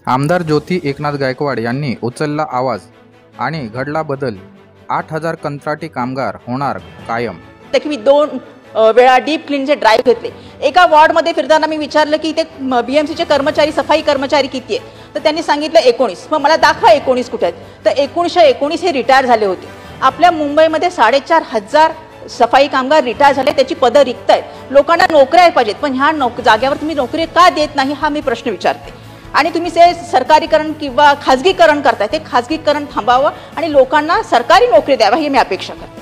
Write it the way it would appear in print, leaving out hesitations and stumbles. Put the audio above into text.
आमदार ज्योती एकनाथ गायकवाड यांनी उचलला आवाज आणि घडला बदल। 8000 कंत्राटी कामगार होणार कायम। मी 2 वेळा डीप क्लीनचे ड्राईव्ह घेतले। एका वॉर्डमध्ये फिरताना मी विचारलं की इथे बीएमसीचे कर्मचारी, सफाई कर्मचारी किती आहेत, तर त्यांनी सांगितलं 19। मग मला दाखवा 19 कुठे आहेत, तर 1919 हे रिटायर झाले होते। आपल्या मुंबईमध्ये 4500 सफाई कामगार रिटायर झाले, त्याची पदं रिक्त आहेत। लोकांना नोकऱ्या पाहिजेत, पण ह्या जागेवर तुम्ही नोकरी का देत नाही हा मी प्रश्न विचारते। आणि तुम्ही ते सरकारीकरण किंवा खाजगीकरण करताय, ते खाजगीकरण थांबावं आणि लोकांना सरकारी नोकरी द्यावा ही मी अपेक्षा करते।